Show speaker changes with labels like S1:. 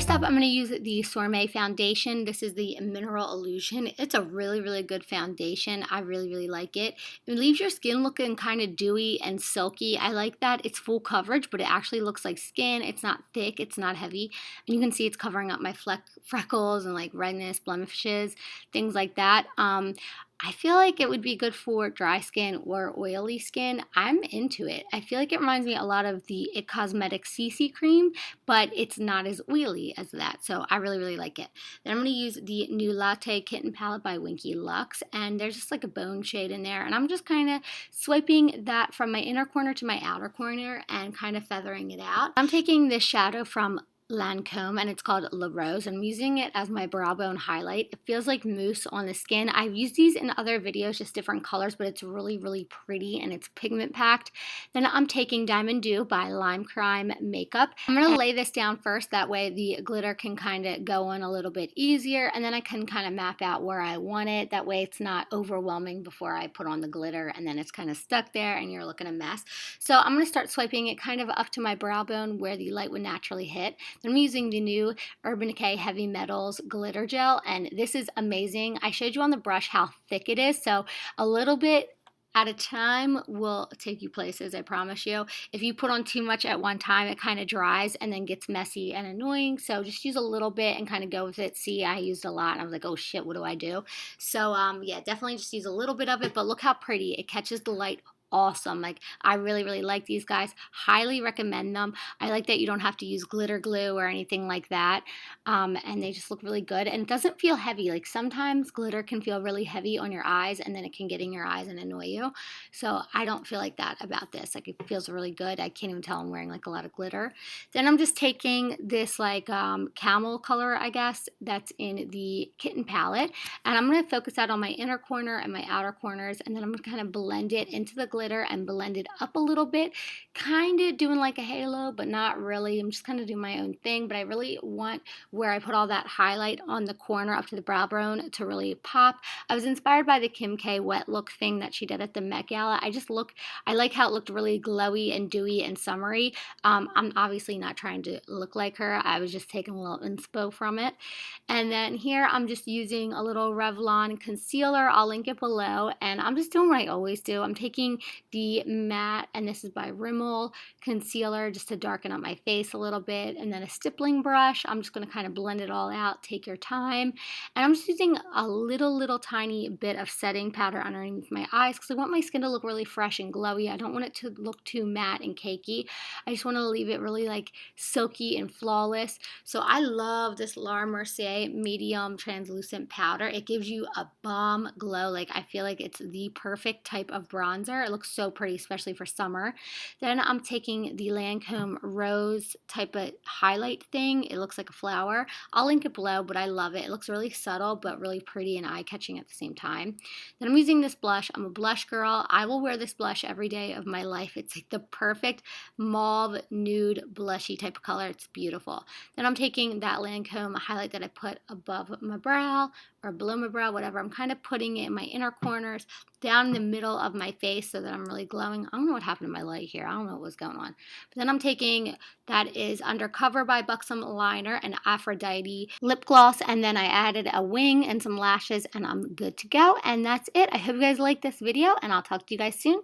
S1: First up, I'm going to use the Sourmet foundation. This is the Mineral Illusion. It's a really, really good foundation. I really, really like it. It leaves your skin looking kind of dewy and silky. I like that. It's full coverage, but it actually looks like skin. It's not thick. It's not heavy. And you can see it's covering up my freckles and like redness, blemishes, things like that. I feel like it would be good for dry skin or oily skin. I'm into it. I feel like it reminds me a lot of the It Cosmetics CC cream, but it's not as oily as that. So I really, really like it. Then I'm going to use the new Latte Kitten palette by Winky Lux, and there's just like a bone shade in there. And I'm just kind of swiping that from my inner corner to my outer corner and kind of feathering it out. I'm taking this shadow from Lancome, and it's called La Rose. I'm using it as my brow bone highlight. It feels like mousse on the skin. I've used these in other videos, just different colors, but it's really, really pretty and it's pigment packed. Then I'm taking Diamond Dew by Lime Crime Makeup. I'm going to lay this down first, that way the glitter can kind of go on a little bit easier, and then I can kind of map out where I want it. That way it's not overwhelming before I put on the glitter and then it's kind of stuck there and you're looking a mess. So I'm going to start swiping it kind of up to my brow bone where the light would naturally hit. I'm using the new Urban Decay Heavy Metals Glitter Gel, and this is amazing. I showed you on the brush how thick it is, so a little bit at a time will take you places, I promise you. If you put on too much at one time, it kind of dries and then gets messy and annoying, so just use a little bit and kind of go with it. See, I used a lot and I was like, oh shit, what do I do? So yeah, definitely just use a little bit of it, but look how pretty. It catches the light awesome. Like, I really, really like these guys. Highly recommend them. I like that you don't have to use glitter glue or anything like that, and they just look really good, and it doesn't feel heavy. Like, sometimes glitter can feel really heavy on your eyes and then it can get in your eyes and annoy you, so I don't feel like that about this. Like, it feels really good. I can't even tell I'm wearing like a lot of glitter. Then I'm just taking this like camel color, I guess, that's in the Kitten palette, and I'm going to focus that on my inner corner and my outer corners, and then I'm going to kind of blend it into the glitter and blend it up a little bit, kind of doing like a halo, but not really. I'm just kind of doing my own thing, but I really want where I put all that highlight on the corner up to the brow bone to really pop. I was inspired by the Kim K wet look thing that she did at the Met Gala. I like how it looked really glowy and dewy and summery. I'm obviously not trying to look like her. I was just taking a little inspo from it. And then here I'm just using a little Revlon concealer. I'll link it below, and I'm just doing what I always do. I'm taking the matte, and this is by Rimmel concealer, just to darken up my face a little bit, and then a stippling brush. I'm just going to kind of blend it all out. Take your time. And I'm just using a little tiny bit of setting powder underneath my eyes because I want my skin to look really fresh and glowy. I don't want it to look too matte and cakey. I just want to leave it really like silky and flawless. So I love this Laura Mercier medium translucent powder. It gives you a bomb glow. Like, I feel like it's the perfect type of bronzer. It looks so pretty, especially for summer. Then I'm taking the Lancome Rose type of highlight thing. It looks like a flower. I'll link it below, but I love it. It looks really subtle, but really pretty and eye-catching at the same time. Then I'm using this blush. I'm a blush girl. I will wear this blush every day of my life. It's like the perfect mauve nude blushy type of color. It's beautiful. Then I'm taking that Lancome highlight that I put above my brow or below my brow, whatever. I'm kind of putting it in my inner corners, down in the middle of my face so that I'm really glowing. I don't know what happened to my light here. I don't know what was going on. But then I'm taking, that is Undercover by Buxom Liner, and Aphrodite lip gloss, and then I added a wing and some lashes, and I'm good to go. And that's it. I hope you guys liked this video, and I'll talk to you guys soon.